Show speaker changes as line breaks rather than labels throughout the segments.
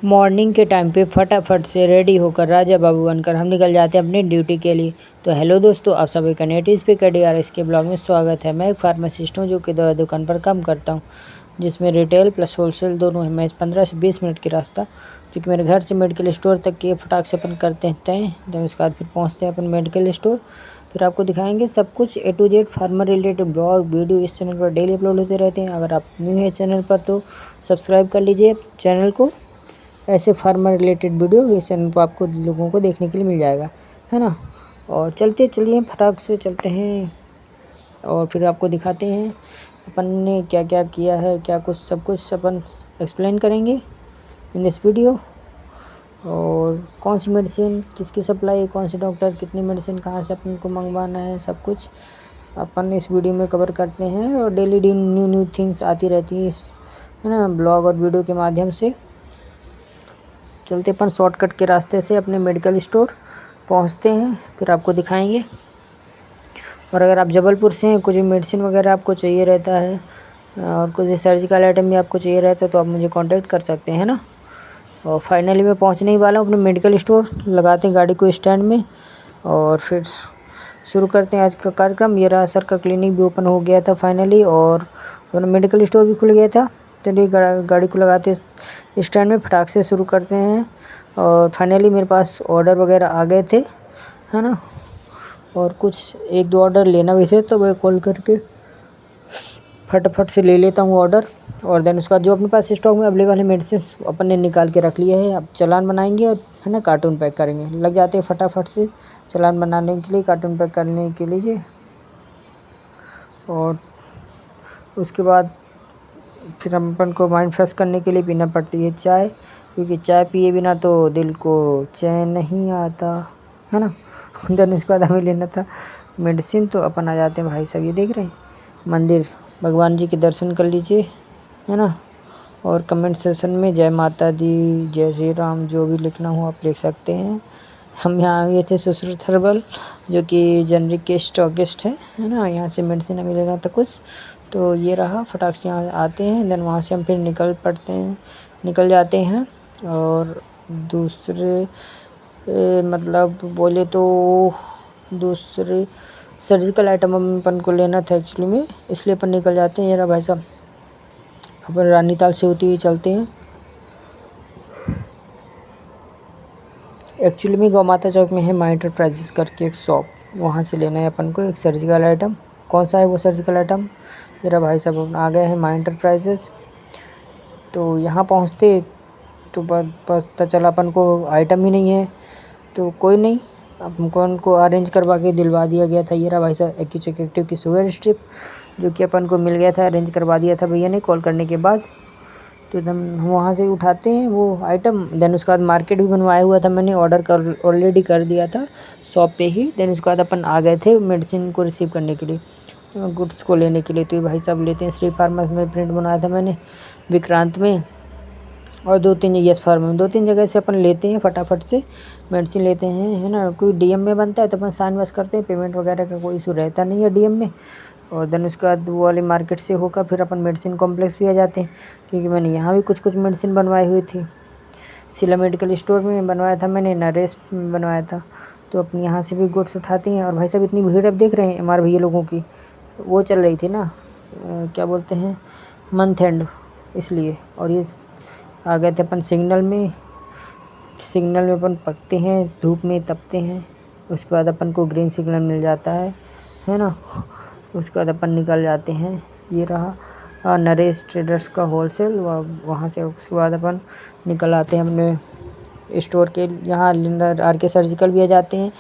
Morning के time पे फटाफट से रेडी होकर राजा बाबू बनकर हम निकल जाते हैं अपनी ड्यूटी के लिए। तो हेलो दोस्तों, आप सभी का नेट स्पीकर DRS के ब्लॉग में स्वागत है। मैं एक फार्मासिस्ट हूँ जो कि दवा दुकान पर काम करता हूँ, जिसमें रिटेल प्लस होलसेल दोनों है। मैं 15 से 20 मिनट की रास्ता जो कि मेरे घर से मेडिकल स्टोर तक के फटाक से अपन करते हैं तय। देन उसके बाद फिर पहुँचते हैं अपन मेडिकल स्टोर। फिर आपको दिखाएंगे सब कुछ A to Z farmer related blog video इस चैनल पर डेली अपलोड होते रहते हैं। अगर आप न्यू है चैनल पर तो सब्सक्राइब कर लीजिए चैनल को। ऐसे फार्मर रिलेटेड वीडियो इस चैनल पर आपको लोगों को देखने के लिए मिल जाएगा, है ना। और चलिए फटाक से चलते हैं और फिर आपको दिखाते हैं अपन ने क्या क्या किया है, क्या कुछ सब कुछ अपन एक्सप्लेन करेंगे इन दिस वीडियो। और कौन सी मेडिसिन किसकी सप्लाई, कौन से डॉक्टर कितनी मेडिसिन कहाँ से अपन को मंगवाना है, सब कुछ अपन इस वीडियो में कवर करते हैं। और डेली न्यू थिंग्स आती रहती है ना, ब्लॉग और वीडियो के माध्यम से। चलते अपन शॉर्टकट के रास्ते से अपने मेडिकल स्टोर पहुंचते हैं, फिर आपको दिखाएंगे। और अगर आप जबलपुर से हैं, कुछ मेडिसिन वगैरह आपको चाहिए रहता है और कुछ सर्जिकल आइटम भी आपको चाहिए रहता है तो आप मुझे कांटेक्ट कर सकते हैं, है ना। और फाइनली मैं पहुंचने ही वाला हूँ अपने मेडिकल स्टोर। लगाते हैं गाड़ी को स्टैंड में और फिर शुरू करते हैं आज का कार्यक्रम। ये रहा, सर का क्लिनिक भी ओपन हो गया था फाइनली और अपना मेडिकल स्टोर भी खुल गया था। चलिए गाड़ी को लगाते स्टैंड में, फटाक से शुरू करते हैं। और फाइनली मेरे पास ऑर्डर वगैरह आ गए थे, है ना। और कुछ 1-2 ऑर्डर लेना भी थे तो मैं कॉल करके फटाफट से ले लेता हूँ ऑर्डर। और देन उसका जो अपने पास स्टॉक में अवेलेबल है मेडिसिन अपन ने निकाल के रख लिया है। अब चालान बनाएंगे और है ना कार्टून पैक करेंगे। लग जाते हैं फटाफट से चालान बनाने के लिए, कार्टून पैक करने के लिए। और उसके बाद फिर हम अपन को माइंड फ्रेश करने के लिए पीना पड़ती है चाय, क्योंकि चाय पिए बिना तो दिल को चैन नहीं आता, है ना। देन उसके बाद हमें लेना था मेडिसिन। तो अपन आ जाते हैं भाई साहब, ये देख रहे हैं मंदिर, भगवान जी के दर्शन कर लीजिए, है ना। और कमेंट सेशन में जय माता दी, जय श्री राम, जो भी लिखना हो आप लिख सकते हैं। हम यहाँ आए थे सुश्रुत हर्बल, जो कि जनरिक के स्टॉकिस्ट है ना। यहाँ से मेडिसिन हमें लेना था कुछ, तो ये रहा। फटाक से यहाँ आते हैं, देन वहाँ से हम फिर निकल जाते हैं। और दूसरे मतलब बोले तो दूसरे सर्जिकल आइटम अपन को लेना था एक्चुअली में, इसलिए अपन निकल जाते हैं। ये रहा भाई साहब, अपन रानीताल से होती हुई चलते हैं। एक्चुअली में गौ माता चौक में है माई एंटरप्राइजेस करके एक शॉप, वहाँ से लेना है अपन को एक सर्जिकल आइटम। कौन सा है वो सर्जिकल आइटम, ये रहा भाई साहब, अपन आ गए हैं माई एंटरप्राइजेस। तो यहाँ पहुँचते तो पता चला अपन को आइटम ही नहीं है, तो कोई नहीं, अपन को अरेंज करवा के दिलवा दिया गया था। ये रहा भाई साहब एक्टिव की शुगर स्ट्रिप, जो कि अपन को मिल गया था, अरेंज करवा दिया था भैया ने कॉल करने के बाद। तो एकदम हम वहाँ से उठाते हैं वो आइटम। देन उसके बाद मार्केट भी बनवाया हुआ था मैंने, ऑर्डर ऑलरेडी कर दिया था शॉप पे ही। देन उसके बाद अपन आ गए थे मेडिसिन को रिसीव करने के लिए, गुड्स को लेने के लिए। तो ये भाई साहब लेते हैं श्री फार्मा में, प्रिंट बनाया था मैंने विक्रांत में और 2-3 यस फार्मा में, 2-3 जगह से अपन लेते हैं फटाफट से मेडिसिन लेते हैं, है ना। कोई DM में बनता है तो अपन साइन वास करते हैं, पेमेंट वगैरह का कोई इशू रहता नहीं है DM में। और देन उसके बाद वो वाली मार्केट से होकर फिर अपन मेडिसिन कॉम्प्लेक्स भी आ जाते हैं, क्योंकि मैंने यहाँ भी कुछ मेडिसिन बनवाई हुई थी। सिला मेडिकल स्टोर में बनवाया था मैंने, नरेश में बनवाया था। तो अपन यहाँ से भी गुड्स उठाते हैं। और भाई साहब इतनी भीड़ अब देख रहे हैं MR भैया लोगों की, वो चल रही थी ना क्या बोलते हैं मंथ एंड, इसलिए। और ये आ गए थे अपन सिग्नल में अपन पकते हैं, धूप में तपते हैं। उसके बाद अपन को ग्रीन सिग्नल मिल जाता है ना। उसके बाद अपन निकल जाते हैं। ये रहा नरेश ट्रेडर्स का होलसेल, वहाँ से उसके बाद अपन निकल आते हैं अपने स्टोर के यहाँ अंदर। RK सर्जिकल भी आ जाते हैं।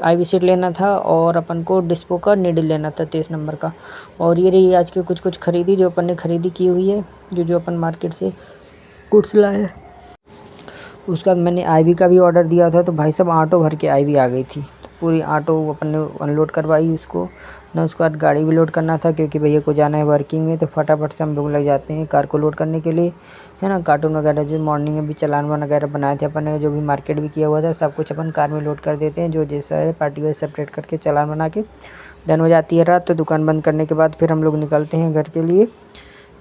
IV सीट लेना था और अपन को डिस्पो का नीडल लेना था 23 नंबर का। और ये रही आज के कुछ खरीदी जो अपन ने खरीदी की हुई है, जो अपन मार्केट से गुड्स लाए। उसके बाद मैंने IV का भी ऑर्डर दिया था, तो भाई साहब ऑटो भर के IV आ गई थी। तो पूरी ऑटो अपन ने अनलोड करवाई उसको ना। उसके बाद गाड़ी भी लोड करना था, क्योंकि भैया को जाना है वर्किंग में। तो फटाफट से हम लोग लग जाते हैं कार को लोड करने के लिए, है ना। कार्टून वगैरह जो मॉर्निंग में भी चालान वगैरह बनाए थे अपन ने, जो भी मार्केट भी किया हुआ था, सब कुछ अपन कार में लोड कर देते हैं। जो जैसा है पार्टी वाइज सेपरेट करके चालान बना के डन हो जाती है रात। तो दुकान बंद करने के बाद फिर हम लोग निकलते हैं घर के लिए।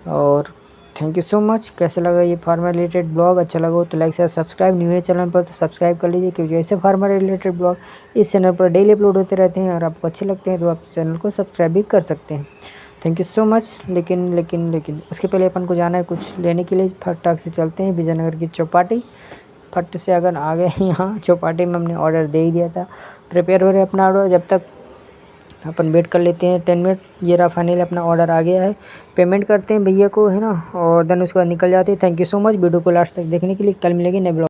और थैंक यू सो मच। कैसा लगा ये फार्मर रिलेटेड ब्लॉग? अच्छा लगा हो तो लाइक शेयर सब्सक्राइब, न्यू है चैनल पर तो सब्सक्राइब कर लीजिए, क्योंकि ऐसे फार्मर रिलेटेड ब्लॉग इस चैनल पर डेली अपलोड होते रहते हैं। और आपको अच्छे लगते हैं तो आप चैनल को सब्सक्राइब भी कर सकते हैं। Thank you so much. लेकिन उसके पहले अपन को जाना है कुछ लेने के लिए। फटाक से चलते हैं विजयनगर की चौपाटी। फट से अगर आ गए यहाँ चौपाटी में, हमने ऑर्डर दे ही दिया था। प्रिपेयर हो रहे अपना ऑर्डर, जब तक अपन वेट कर लेते हैं 10 मिनट। ये रहा फाइनली अपना ऑर्डर आ गया है। पेमेंट करते हैं भैया को, है ना, और देन उसके बाद निकल जाते हैं। Thank you so much video को लास्ट तक देखने के लिए। कल मिलेंगे नए ब्लॉग।